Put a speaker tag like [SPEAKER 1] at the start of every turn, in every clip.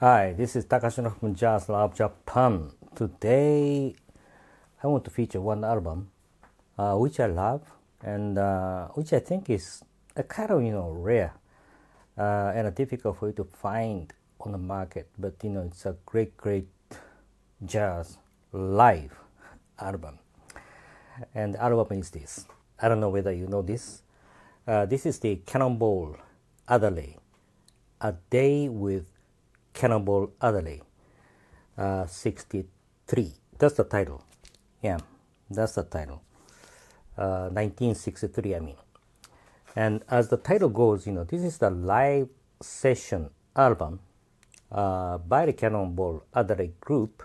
[SPEAKER 1] Hi, this is Takashi from Jazz Love Japan. Today, I want to feature one album which I love and which I think is a kind of rare and difficult for you to find on the market. But it's a great jazz live album. And the album is this. I don't know whether you know this. This is the Cannonball Adderley, A Day with Cannonball Adderley, 63. That's the title. Yeah, that's the title. 1963, I mean. And as the title goes, this is the live session album by the Cannonball Adderley group,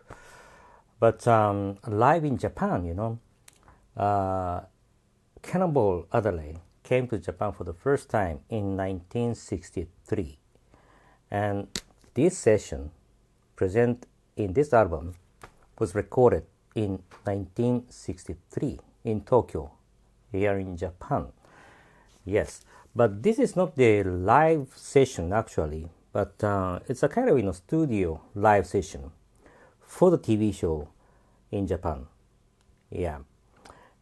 [SPEAKER 1] but live in Japan, Cannonball Adderley came to Japan for the first time in 1963. And this session, present in this album, was recorded in 1963 in Tokyo, here in Japan. Yes, but this is not the live session actually, but it's a kind of studio live session for the TV show in Japan. Yeah,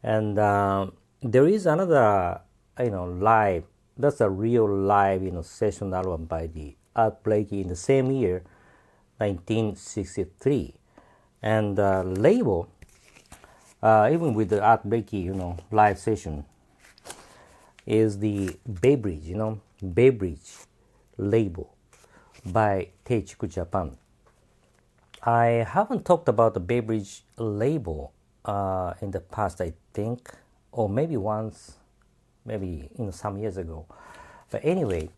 [SPEAKER 1] and there is another live. That's a real live session album by the Art Blakey in the same year, 1963, and label, even with the Art Blakey, live session, is the Baybridge, Baybridge label by Teichiku Japan. I haven't talked about the Baybridge label in the past, I think, or maybe once, maybe some years ago. But anyway,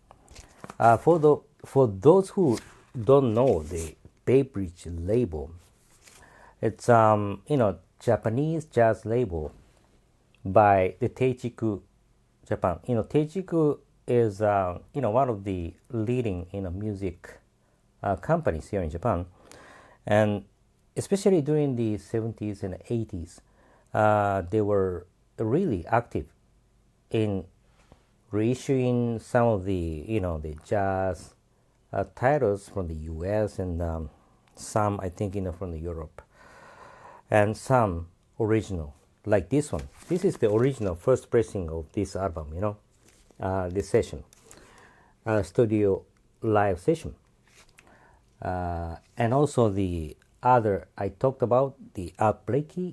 [SPEAKER 1] for those who don't know the Baybridge label, it's Japanese jazz label by the Teichiku Japan. Teichiku is one of the leading music companies here in Japan, and especially during the 70s and 80s, they were really active in reissuing some of the the jazz titles from the US and some I think from the Europe, and some original like this one. This is the original first pressing of this album, this session, studio live session, and also the other I talked about, the Art Blakey,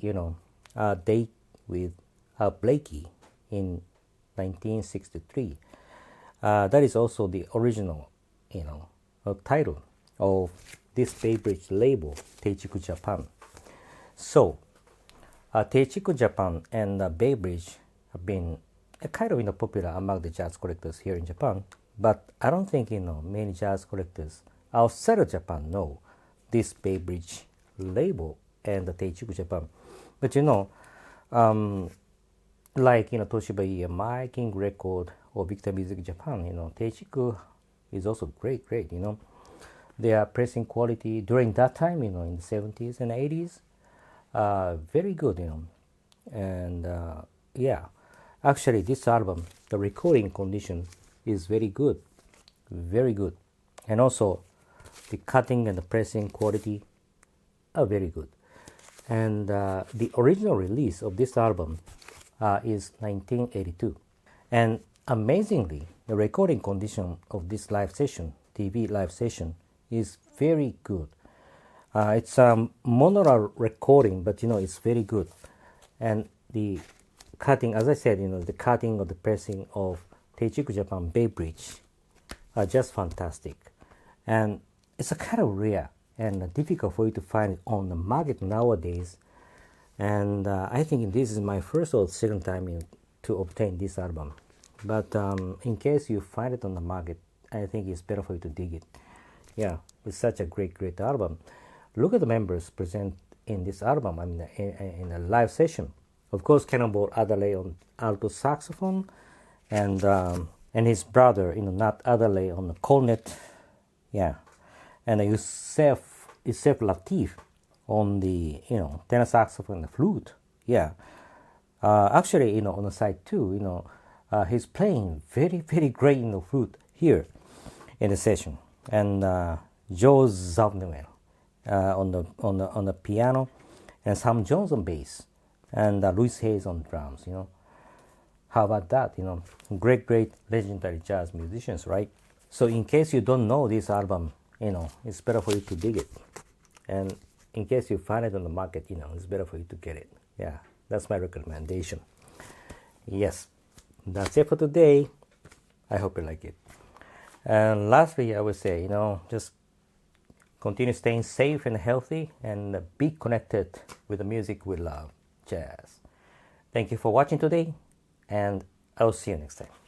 [SPEAKER 1] Date with Art Blakey in 1963. That is also the original, title of this Baybridge label, Teichiku Japan. So, Teichiku Japan and Baybridge have been kind of popular among the jazz collectors here in Japan. But I don't think many jazz collectors outside of Japan know this Baybridge label and the Teichiku Japan. But like Toshiba EMI, King Record, or Victor Music Japan, Teichiku is also great. Their pressing quality during that time, in the 70s and 80s, very good, and yeah, actually this album, the recording condition is very good, and also the cutting and the pressing quality are very good. And the original release of this album is 1982, and amazingly, the recording condition of this live session, TV live session, is very good. It's a monaural recording, but it's very good. And the cutting, as I said, the cutting or the pressing of Teichiku Japan Baybridge are just fantastic. And it's a kind of rare and difficult for you to find it on the market nowadays. And I think this is my first or second time to obtain this album. But in case you find it on the market, I think it's better for you to dig it. Yeah, it's such a great album. Look at the members present in this album, in a live session. Of course, Cannonball Adderley on alto saxophone, and his brother, Natt Adderley on the cornet. Yeah, and Yusef Lateef on the tenor saxophone and the flute. Yeah, actually on the side too, he's playing very great flute here in the session, and Joe Zawn'jl on the piano, and Sam Jones on bass, and Louis Hayes on drums. How about that? Great legendary jazz musicians, right? So in case you don't know this album, it's better for you to dig it. And in case you find it on the market, it's better for you to get it. Yeah, that's my recommendation. Yes, that's it for today. I hope you like it. And lastly, I would say, just continue staying safe and healthy, and be connected with the music we love, jazz. Thank you for watching today, and I'll see you next time.